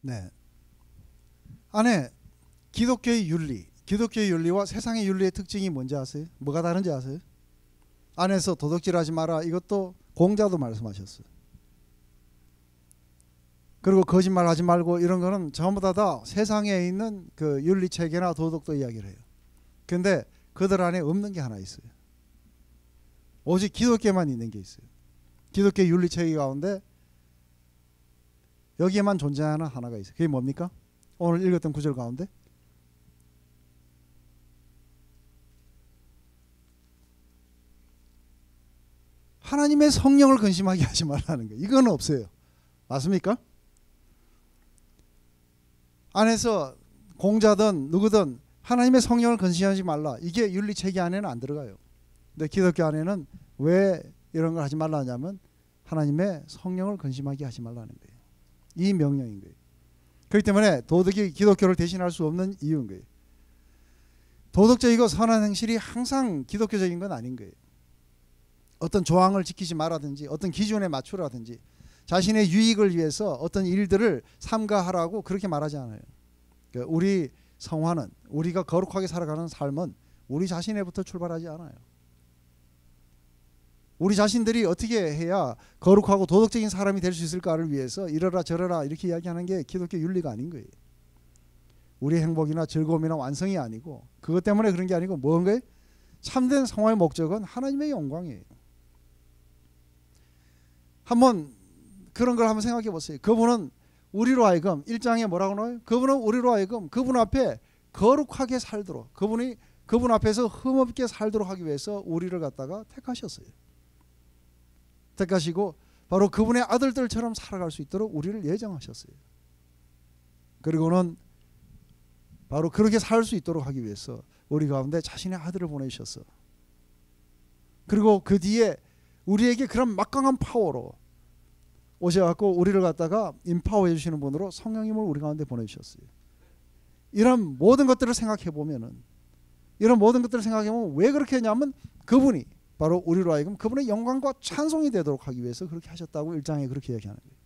네. 안에 기독교의 윤리와 세상의 윤리의 특징이 뭔지 아세요? 뭐가 다른지 아세요? 안에서 도둑질하지 마라. 이것도 공자도 말씀하셨어요. 그리고 거짓말하지 말고 이런 거는 전부 다 세상에 있는 그 윤리 체계나 도덕도 이야기를 해요. 근데 그들 안에 없는 게 하나 있어요. 오직 기독교만 있는 게 있어요. 기독교 윤리 체계 가운데 여기에만 존재하는 하나가 있어요. 그게 뭡니까? 오늘 읽었던 구절 가운데 하나님의 성령을 근심하게 하지 말라는 거예요. 이건 없어요. 맞습니까? 안에서 공자든 누구든 하나님의 성령을 근심하지 말라. 이게 윤리체계 안에는 안 들어가요. 근데 기독교 안에는 왜 이런 걸 하지 말라 하냐면 하나님의 성령을 근심하게 하지 말라는 거예요. 이 명령인 거예요. 그렇기 때문에 도덕이 기독교를 대신할 수 없는 이유인 거예요. 도덕적이고 선한 행실이 항상 기독교적인 건 아닌 거예요. 어떤 조항을 지키지 말라든지 어떤 기준에 맞추라든지 자신의 유익을 위해서 어떤 일들을 삼가하라고 그렇게 말하지 않아요. 그러니까 우리 성화는 우리가 거룩하게 살아가는 삶은 우리 자신에부터 출발하지 않아요. 우리 자신들이 어떻게 해야 거룩하고 도덕적인 사람이 될 수 있을까를 위해서 이러라 저러라 이렇게 이야기하는 게 기독교 윤리가 아닌 거예요. 우리 행복이나 즐거움이나 완성이 아니고 그것 때문에 그런 게 아니고 뭔가요? 참된 성화의 목적은 하나님의 영광이에요. 한번 그런 걸 한번 생각해 보세요. 그분은 우리로 하여금 1장에 뭐라고 나와요? 그분은 우리로 하여금 그분 앞에 거룩하게 살도록 그분 앞에서 흠없게 살도록 하기 위해서 우리를 갖다가 택하셨어요. 택하시고 바로 그분의 아들들처럼 살아갈 수 있도록 우리를 예정하셨어요. 그리고는 바로 그렇게 살 수 있도록 하기 위해서 우리 가운데 자신의 아들을 보내주셨어. 그리고 그 뒤에 우리에게 그런 막강한 파워로 오셔갖고 우리를 갖다가 임파워해 주시는 분으로 성령님을 우리 가운데 보내주셨어요. 이런 모든 것들을 생각해 보면 왜 그렇게 했냐면 그분이 바로 우리로 하여금 그분의 영광과 찬송이 되도록 하기 위해서 그렇게 하셨다고 1장에 그렇게 얘기하는 거예요.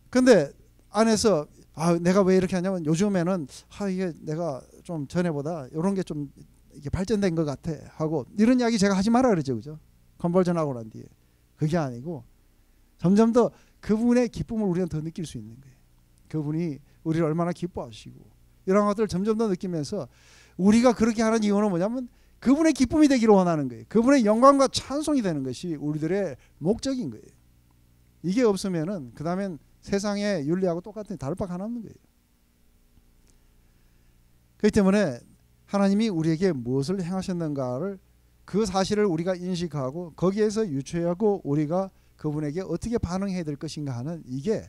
근데 안에서 내가 왜 이렇게 하냐면 요즘에는 이게 내가 좀 전에보다 이런 게 좀 이게 발전된 것 같아 하고 이런 이야기 제가 하지 마라 그러죠, 그죠? 컨버전하고 난 뒤에 그게 아니고 점점 더 그분의 기쁨을 우리는 더 느낄 수 있는 거예요. 그분이 우리를 얼마나 기뻐하시고 이런 것들을 점점 더 느끼면서 우리가 그렇게 하는 이유는 뭐냐면 그분의 기쁨이 되기를 원하는 거예요. 그분의 영광과 찬송이 되는 것이 우리들의 목적인 거예요. 이게 없으면은 그 다음엔 세상의 윤리하고 똑같은 다를 바가 하나 없는 거예요. 그렇기 때문에 하나님이 우리에게 무엇을 행하셨는가를 그 사실을 우리가 인식하고 거기에서 유추하고 우리가 그분에게 어떻게 반응해야 될 것인가 하는 이게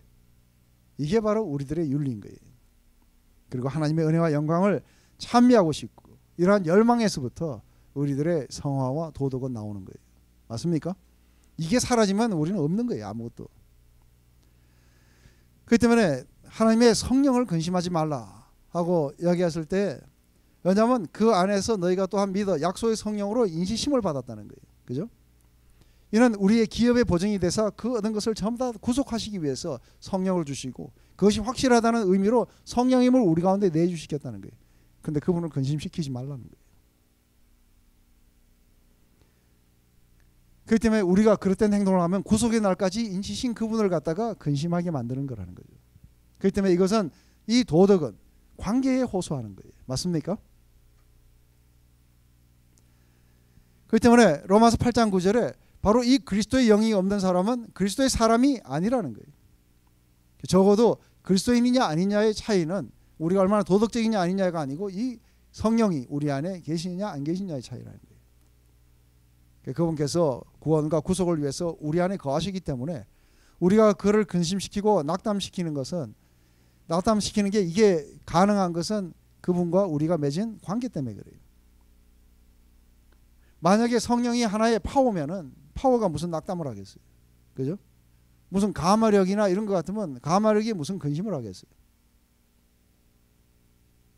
바로 우리들의 윤리인 거예요. 그리고 하나님의 은혜와 영광을 찬미하고 싶고 이러한 열망에서부터 우리들의 성화와 도덕은 나오는 거예요. 맞습니까? 이게 사라지면 우리는 없는 거예요. 아무것도. 그렇기 때문에 하나님의 성령을 근심하지 말라 하고 이야기했을 때 왜냐하면 그 안에서 너희가 또한 믿어 약속의 성령으로 인시심을 받았다는 거예요. 그죠? 이는 우리의 기업의 보증이 되사 그 얻은 것을 전부 다 구속하시기 위해서 성령을 주시고 그것이 확실하다는 의미로 성령님을 우리 가운데 내주시겠다는 거예요. 근데 그분을 근심시키지 말라는 거예요. 그렇기 때문에 우리가 그릇된 행동을 하면 구속의 날까지 인치신 그분을 갖다가 근심하게 만드는 거라는 거죠. 그렇기 때문에 이것은 이 도덕은 관계에 호소하는 거예요. 맞습니까? 그렇기 때문에 로마서 8장 9절에 바로 이 그리스도의 영이 없는 사람은 그리스도의 사람이 아니라는 거예요. 적어도 그리스도인이냐 아니냐의 차이는 우리가 얼마나 도덕적이냐 아니냐가 아니고 이 성령이 우리 안에 계시느냐 안 계시느냐의 차이라는 거예요. 그분께서 구원과 구속을 위해서 우리 안에 거하시기 때문에 우리가 그를 근심시키고 낙담시키는 게 이게 가능한 것은 그분과 우리가 맺은 관계 때문에 그래요. 만약에 성령이 하나의 파워면은 파워가 무슨 낙담을 하겠어요. 그죠? 무슨 가마력이나 이런 것 같으면 가마력이 무슨 근심을 하겠어요.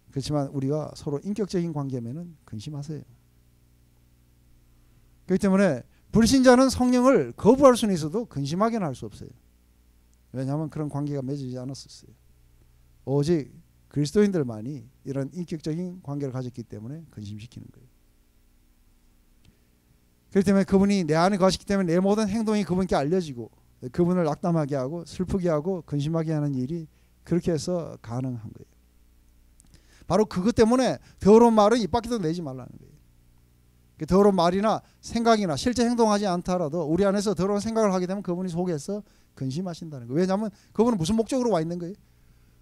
그렇지만 우리가 서로 인격적인 관계면은 근심하세요. 그렇기 때문에 불신자는 성령을 거부할 수는 있어도 근심하게는 할 수 없어요. 왜냐하면 그런 관계가 맺어지지 않았었어요. 오직 그리스도인들만이 이런 인격적인 관계를 가졌기 때문에 근심시키는 거예요. 그렇기 때문에 그분이 내 안에 거하시기 때문에 내 모든 행동이 그분께 알려지고 그분을 낙담하게 하고 슬프게 하고 근심하게 하는 일이 그렇게 해서 가능한 거예요. 바로 그것 때문에 더러운 말은 입 밖에도 내지 말라는 거예요. 더러운 말이나 생각이나 실제 행동하지 않더라도 우리 안에서 더러운 생각을 하게 되면 그분이 속에서 근심하신다는 거예요. 왜냐하면 그분은 무슨 목적으로 와 있는 거예요?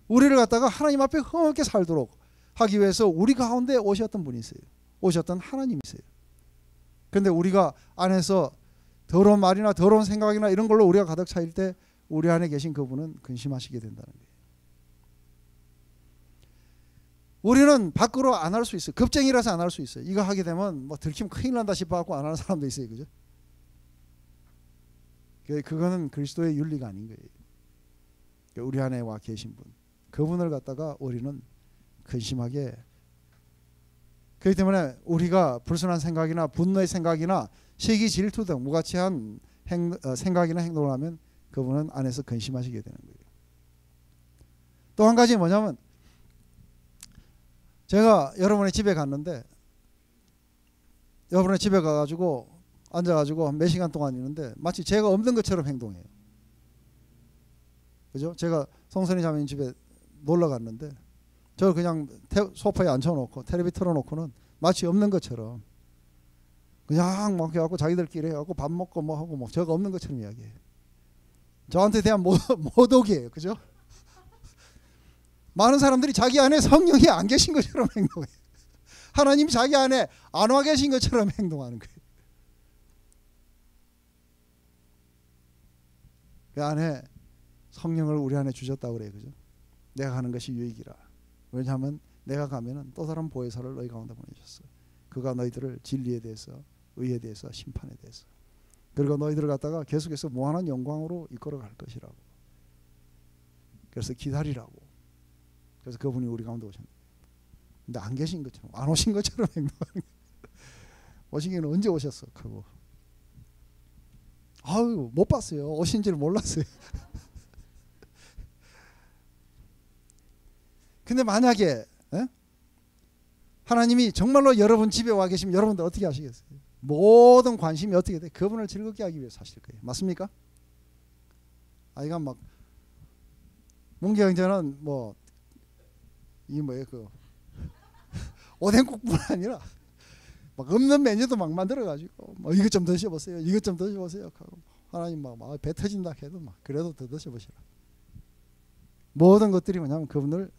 우리를 갖다가 하나님 앞에 흥하게 살도록 하기 위해서 우리 가운데 오셨던 분이세요. 오셨던 하나님이세요. 그런데 우리가 안에서 더러운 말이나 더러운 생각이나 이런 걸로 우리가 가득 차일 때 우리 안에 계신 그분은 근심하시게 된다는 거예요. 우리는 밖으로 안 할 수 있어요. 겁쟁이라서 안 할 수 있어요. 이거 하게 되면 뭐 들키면 큰일 난다 싶어갖고 안 하는 사람도 있어요. 그죠? 그거는 그리스도의 윤리가 아닌 거예요. 우리 안에 와 계신 분, 그분을 갖다가 우리는 근심하게. 그렇기 때문에 우리가 불순한 생각이나 분노의 생각이나 시기 질투 등 무가치한 생각이나 행동을 하면 그분은 안에서 근심하시게 되는 거예요. 또 한 가지 뭐냐면 제가 여러분의 집에 갔는데 여러분의 집에 가가지고 앉아가지고 몇 시간 동안 있는데 마치 제가 없는 것처럼 행동해요. 그죠? 제가 송선이 자매님 집에 놀러 갔는데 저를 그냥 소파에 앉혀놓고 텔레비 틀어놓고는 마치 없는 것처럼 그냥 막 해갖고 자기들끼리 해갖고 밥 먹고 뭐 하고 뭐 저가 없는 것처럼 이야기해요. 저한테 대한 모독이에요. 그죠? 많은 사람들이 자기 안에 성령이 안 계신 것처럼 행동해요. 하나님이 자기 안에 안 와 계신 것처럼 행동하는 거예요. 그 안에 성령을 우리 안에 주셨다고 그래요. 그죠? 내가 가는 것이 유익이라. 왜냐하면 내가 가면은 또 다른 보혜사를 너희 가운데 보내셨어. 그가 너희들을 진리에 대해서, 의에 대해서, 심판에 대해서, 그리고 너희들을 갖다가 계속해서 무한한 영광으로 이끌어 갈 것이라고. 그래서 기다리라고. 그래서 그분이 우리 가운데 오셨는데, 근데 안 계신 것처럼, 안 오신 것처럼 행동하는 거예요. 오시기는 언제 오셨어? 하고, 아유 못 봤어요. 오신지를 몰랐어요. 근데 만약에 하나님이 정말로 여러분 집에 와 계시면 여러분들 어떻게 하시겠어요? 모든 관심이 어떻게 돼? 그분을 즐겁게 하기 위해서 하실 거예요. 맞습니까? 이건 막 문기 형제는 뭐 이게 뭐예요? 그 오뎅국뿐 아니라 막 없는 메뉴도 막 만들어가지고 뭐 이것 좀 드셔보세요. 이것 좀 드셔보세요. 하고 하나님 막 배 터진다 해도 막 그래도 더 드셔보시라. 모든 것들이 뭐냐면 그분을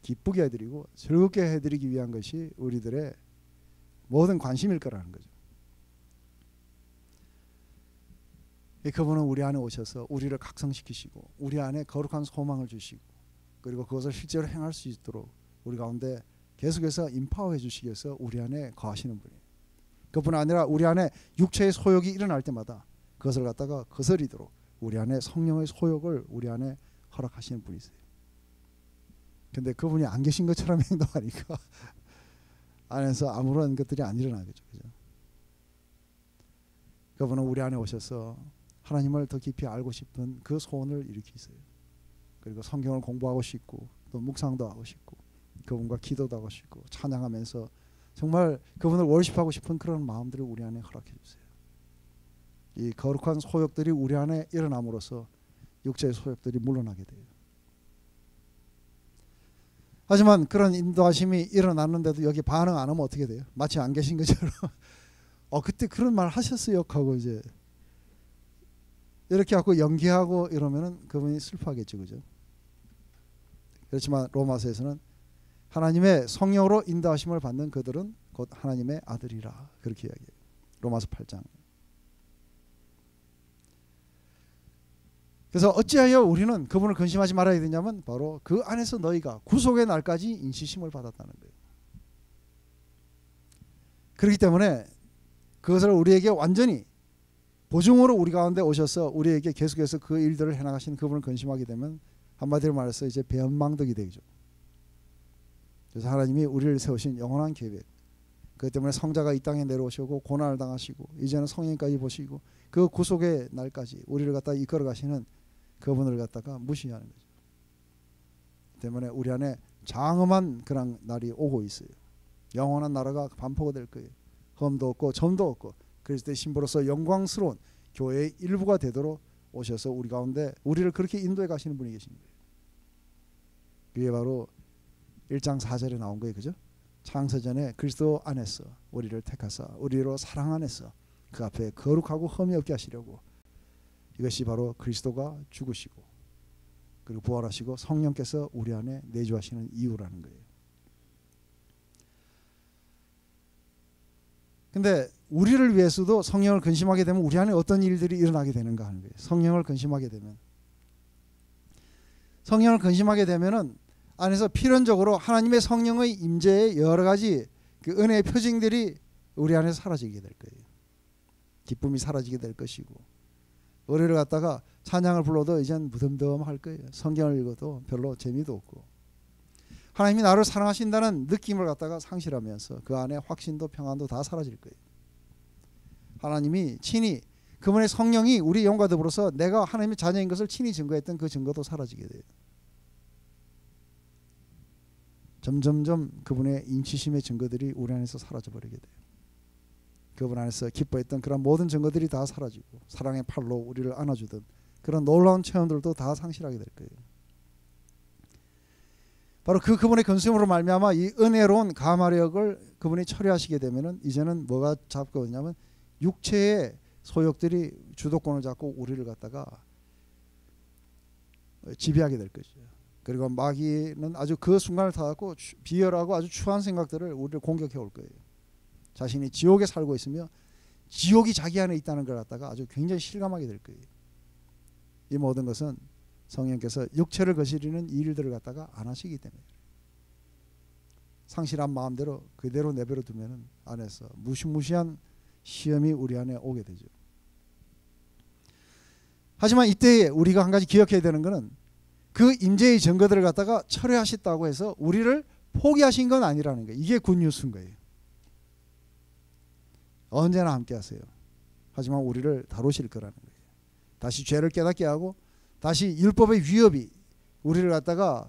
기쁘게 해드리고 즐겁게 해드리기 위한 것이 우리들의 모든 관심일 거라는 거죠. 그분은 우리 안에 오셔서 우리를 각성시키시고 우리 안에 거룩한 소망을 주시고 그리고 그것을 실제로 행할 수 있도록 우리 가운데 계속해서 임파워해 주시기 위해서 우리 안에 거하시는 분이에요. 그뿐 아니라 우리 안에 육체의 소욕이 일어날 때마다 그것을 갖다가 거스리도록 우리 안에 성령의 소욕을 우리 안에 허락하시는 분이세요. 근데 그분이 안 계신 것처럼 행동하니까 안에서 아무런 것들이 안 일어나겠죠. 그죠? 그분은 우리 안에 오셔서 하나님을 더 깊이 알고 싶은 그 소원을 일으키세요. 그리고 성경을 공부하고 싶고 또 묵상도 하고 싶고 그분과 기도도 하고 싶고 찬양하면서 정말 그분을 월십하고 싶은 그런 마음들을 우리 안에 허락해 주세요. 이 거룩한 소욕들이 우리 안에 일어남으로써 육체의 소욕들이 물러나게 돼요. 하지만 그런 인도하심이 일어났는데도 여기 반응 안 하면 어떻게 돼요? 마치 안 계신 것처럼 그때 그런 말 하셨어요 하고 이제 이렇게 하고 연기하고 이러면은 그분이 슬퍼하겠죠. 그죠? 그렇지만 로마서에서는 하나님의 성령으로 인도하심을 받는 그들은 곧 하나님의 아들이라 그렇게 이야기해요. 로마서 8장. 그래서 어찌하여 우리는 그분을 근심하지 말아야 되냐면 바로 그 안에서 너희가 구속의 날까지 인치심을 받았다는 거예요. 그렇기 때문에 그것을 우리에게 완전히 보증으로 우리 가운데 오셔서 우리에게 계속해서 그 일들을 해나가시는 그분을 근심하게 되면 한마디로 말해서 이제 배은망덕이 되죠. 그래서 하나님이 우리를 세우신 영원한 계획, 그것 때문에 성자가 이 땅에 내려오시고 고난을 당하시고 이제는 성령까지 보시고 그 구속의 날까지 우리를 갖다 이끌어 가시는 그분을 갖다가 무시하는 거죠. 때문에 우리 안에 장엄한 그런 날이 오고 있어요. 영원한 나라가 반포가 될 거예요. 흠도 없고 점도 없고 그리스도의 신부로서 영광스러운 교회의 일부가 되도록 오셔서 우리 가운데 우리를 그렇게 인도해 가시는 분이 계신 거예요. 그게 바로 1장 4절에 나온 거예요. 그죠? 창세전에 그리스도 안에서 우리를 택하사 우리로 사랑 안에서 그 앞에 거룩하고 흠이 없게 하시려고. 이것이 바로 그리스도가 죽으시고 그리고 부활하시고 성령께서 우리 안에 내주하시는 이유라는 거예요. 근데 우리를 위해서도 성령을 근심하게 되면 우리 안에 어떤 일들이 일어나게 되는가 하는 거예요. 성령을 근심하게 되면. 성령을 근심하게 되면은 안에서 필연적으로 하나님의 성령의 임재의 여러 가지 그 은혜의 표징들이 우리 안에 사라지게 될 거예요. 기쁨이 사라지게 될 것이고 우리를 갖다가 찬양을 불러도 이젠 무덤덤할 거예요. 성경을 읽어도 별로 재미도 없고 하나님이 나를 사랑하신다는 느낌을 갖다가 상실하면서 그 안에 확신도 평안도 다 사라질 거예요. 하나님이 친히 그분의 성령이 우리 영과 더불어서 내가 하나님의 자녀인 것을 친히 증거했던 그 증거도 사라지게 돼요. 점점점 그분의 인치심의 증거들이 우리 안에서 사라져버리게 돼요. 그분 안에서 기뻐했던 그런 모든 증거들이 다 사라지고 사랑의 팔로 우리를 안아주던 그런 놀라운 체험들도 다 상실하게 될 거예요. 바로 그분의 건수임으로 말미암아 이 은혜로운 가마력을 그분이 처리하시게 되면은 이제는 뭐가 잡고 있냐면 육체의 소욕들이 주도권을 잡고 우리를 갖다가 지배하게 될 것이죠. 그리고 마귀는 아주 그 순간을 타갖고 비열하고 아주 추한 생각들을 우리를 공격해 올 거예요. 자신이 지옥에 살고 있으며 지옥이 자기 안에 있다는 걸 갖다가 아주 굉장히 실감하게 될 거예요. 이 모든 것은 성령께서 육체를 거스리는 일들을 갖다가 안 하시기 때문에 상실한 마음대로 그대로 내버려 두면은 안에서 무시무시한 시험이 우리 안에 오게 되죠. 하지만 이때 우리가 한 가지 기억해야 되는 것은 그 임재의 증거들을 갖다가 철회하셨다고 해서 우리를 포기하신 건 아니라는 거예요. 이게 굿뉴스인 거예요. 언제나 함께 하세요. 하지만 우리를 다루실 거라는 거예요. 다시 죄를 깨닫게 하고 다시 율법의 위협이 우리를 갖다가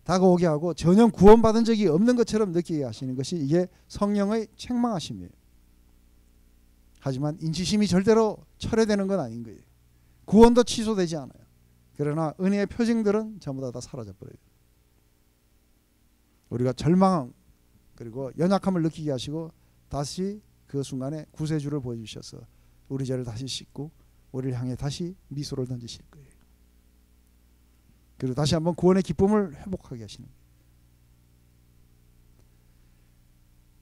다가오게 하고 전혀 구원받은 적이 없는 것처럼 느끼게 하시는 것이 이게 성령의 책망하심이에요. 하지만 인치심이 절대로 철회되는 건 아닌 거예요. 구원도 취소되지 않아요. 그러나 은혜의 표징들은 전부 다 사라져버려요. 우리가 절망 그리고 연약함을 느끼게 하시고 다시 그 순간에 구세주를 보여주셔서 우리 죄를 다시 씻고 우리를 향해 다시 미소를 던지실 거예요. 그리고 다시 한번 구원의 기쁨을 회복하게 하시는 거예요.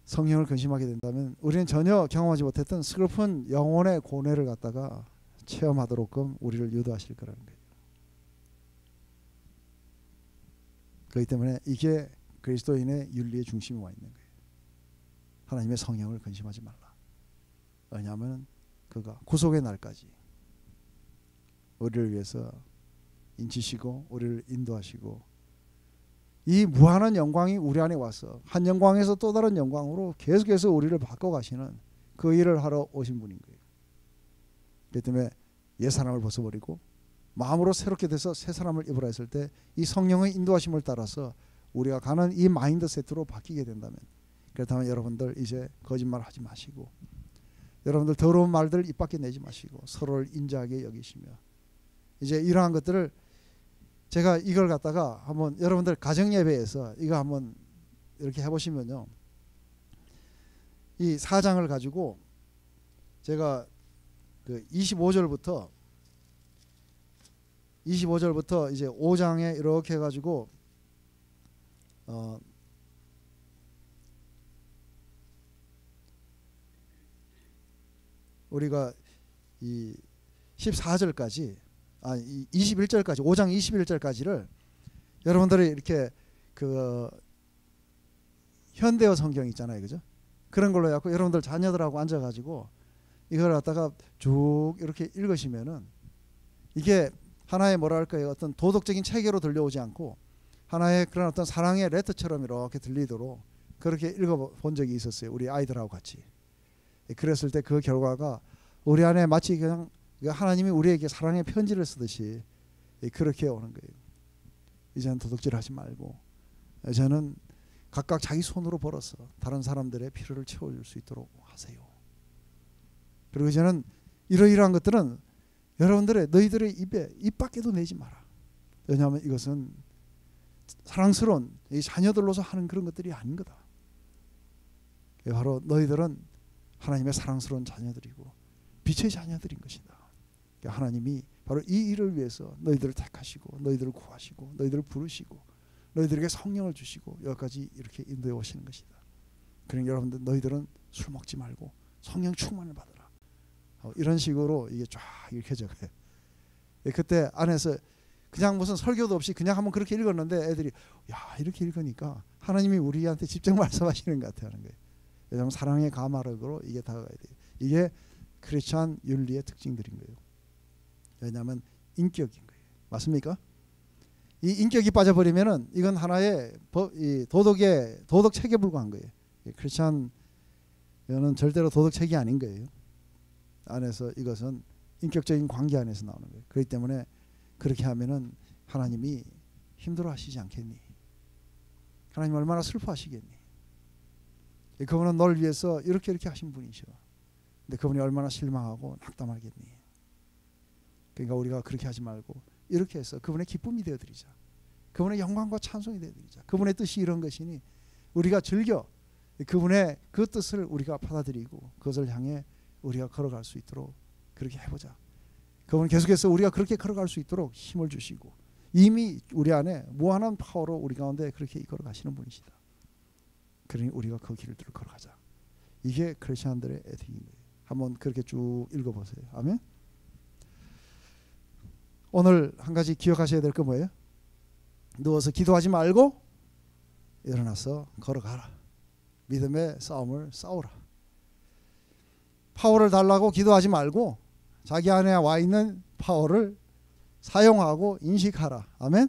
성령을 근심하게 된다면 우리는 전혀 경험하지 못했던 슬픈 영혼의 고뇌를 갖다가 체험하도록끔 우리를 유도하실 거라는 거예요. 그렇기 때문에 이게 그리스도인의 윤리의 중심에 와 있는 거예요. 하나님의 성령을 근심하지 말라. 왜냐하면 그가 구속의 날까지 우리를 위해서 인치시고 우리를 인도하시고 이 무한한 영광이 우리 안에 와서 한 영광에서 또 다른 영광으로 계속해서 우리를 바꿔가시는 그 일을 하러 오신 분인 거예요. 그렇기 때문에 옛 사람을 벗어버리고 마음으로 새롭게 돼서 새 사람을 입으라 했을 때 이 성령의 인도하심을 따라서 우리가 가는 이 마인드 세트로 바뀌게 된다면 그렇다면 여러분들 이제 거짓말 하지 마시고 여러분들 더러운 말들 입 밖에 내지 마시고 서로를 인자하게 여기시며 이제 이러한 것들을 제가 이걸 갖다가 한번 여러분들 가정예배에서 이거 한번 이렇게 해보시면요. 이 4장을 가지고 제가 그 25절부터 이제 5장에 이렇게 해가지고 우리가 이 14절까지 21절까지 5장 21절까지를 여러분들이 이렇게 그 현대어 성경 있잖아요, 그죠? 그런 걸로 해갖고 여러분들 자녀들하고 앉아가지고 이걸 갖다가 쭉 이렇게 읽으시면은 이게 하나의 뭐랄까요 어떤 도덕적인 체계로 들려오지 않고 하나의 그런 어떤 사랑의 레터처럼 이렇게 들리도록 그렇게 읽어본 적이 있었어요. 우리 아이들하고 같이. 그랬을 때 그 결과가 우리 안에 마치 그냥 그러니까 하나님이 우리에게 사랑의 편지를 쓰듯이 그렇게 오는 거예요. 이제는 도둑질하지 말고 이제는 각각 자기 손으로 벌어서 다른 사람들의 필요를 채워줄 수 있도록 하세요. 그리고 이제는 이러이러한 것들은 여러분들의 너희들의 입 밖에도 내지 마라. 왜냐하면 이것은 사랑스러운 이 자녀들로서 하는 그런 것들이 아닌 거다. 바로 너희들은 하나님의 사랑스러운 자녀들이고 빛의 자녀들인 것이다. 하나님이 바로 이 일을 위해서 너희들을 택하시고 너희들을 구하시고 너희들을 부르시고 너희들에게 성령을 주시고 여기까지 이렇게 인도해 오시는 것이다. 그러니까 여러분들 너희들은 술 먹지 말고 성령 충만을 받으라. 이런 식으로 이게 쫙 이렇게 적어요. 그때 안에서 그냥 무슨 설교도 없이 그냥 한번 그렇게 읽었는데 애들이 야 이렇게 읽으니까 하나님이 우리한테 직접 말씀하시는 것 같아요 하는 거예요. 왜냐하면 사랑의 가마력으로 이게 다가가야 돼요. 이게 크리스찬 윤리의 특징들인 거예요. 왜냐하면 인격인 거예요. 맞습니까? 이 인격이 빠져버리면은 이건 하나의 도덕 책에 불과한 거예요. 크리스찬 이거는 절대로 도덕 책이 아닌 거예요. 안에서 이것은 인격적인 관계 안에서 나오는 거예요. 그렇기 때문에 그렇게 하면은 하나님이 힘들어하시지 않겠니? 하나님 얼마나 슬퍼하시겠니? 그분은 널 위해서 이렇게 하신 분이셔. 근데 그분이 얼마나 실망하고 낙담하겠니? 그러니까 우리가 그렇게 하지 말고 이렇게 해서 그분의 기쁨이 되어드리자. 그분의 영광과 찬송이 되어드리자. 그분의 뜻이 이런 것이니 우리가 즐겨 그분의 그 뜻을 우리가 받아들이고 그것을 향해 우리가 걸어갈 수 있도록 그렇게 해보자. 그분은 계속해서 우리가 그렇게 걸어갈 수 있도록 힘을 주시고 이미 우리 안에 무한한 파워로 우리 가운데 그렇게 이끌어 가시는 분이시다. 그러니 우리가 그 길을 걸어가자. 이게 크리스천들의 에틱인 거예요. 한번 그렇게 쭉 읽어보세요. 아멘. 오늘 한 가지 기억하셔야 될 거 뭐예요? 누워서 기도하지 말고 일어나서 걸어가라. 믿음의 싸움을 싸우라. 파워를 달라고 기도하지 말고 자기 안에 와 있는 파워를 사용하고 인식하라. 아멘.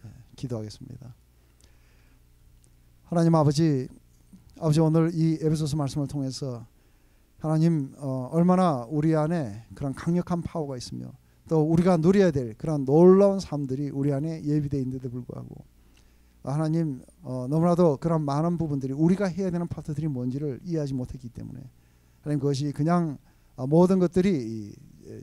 네, 기도하겠습니다. 하나님 아버지 오늘 이 에베소서 말씀을 통해서 하나님 얼마나 우리 안에 그런 강력한 파워가 있으며 또 우리가 누려야 될 그런 놀라운 삶들이 우리 안에 예비되어 있는데도 불구하고 하나님 너무나도 그런 많은 부분들이 우리가 해야 되는 파트들이 뭔지를 이해하지 못했기 때문에 하나님 그것이 그냥 모든 것들이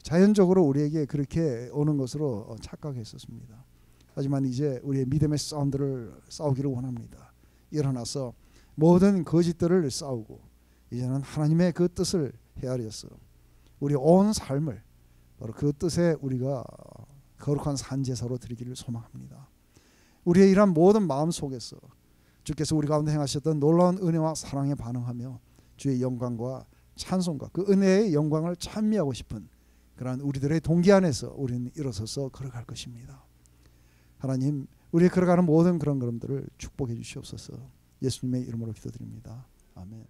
자연적으로 우리에게 그렇게 오는 것으로 착각했었습니다. 하지만 이제 우리의 믿음의 싸움들을 싸우기를 원합니다. 일어나서 모든 거짓들을 싸우고 이제는 하나님의 그 뜻을 헤아려서 우리 온 삶을 바로 그 뜻에 우리가 거룩한 산제사로 드리기를 소망합니다. 우리의 이러한 모든 마음 속에서 주께서 우리 가운데 행하셨던 놀라운 은혜와 사랑에 반응하며 주의 영광과 찬송과 그 은혜의 영광을 찬미하고 싶은 그러한 우리들의 동기 안에서 우리는 일어서서 걸어갈 것입니다. 하나님 우리 걸어가는 모든 그런 걸음들을 축복해 주시옵소서. 예수님의 이름으로 기도드립니다. 아멘.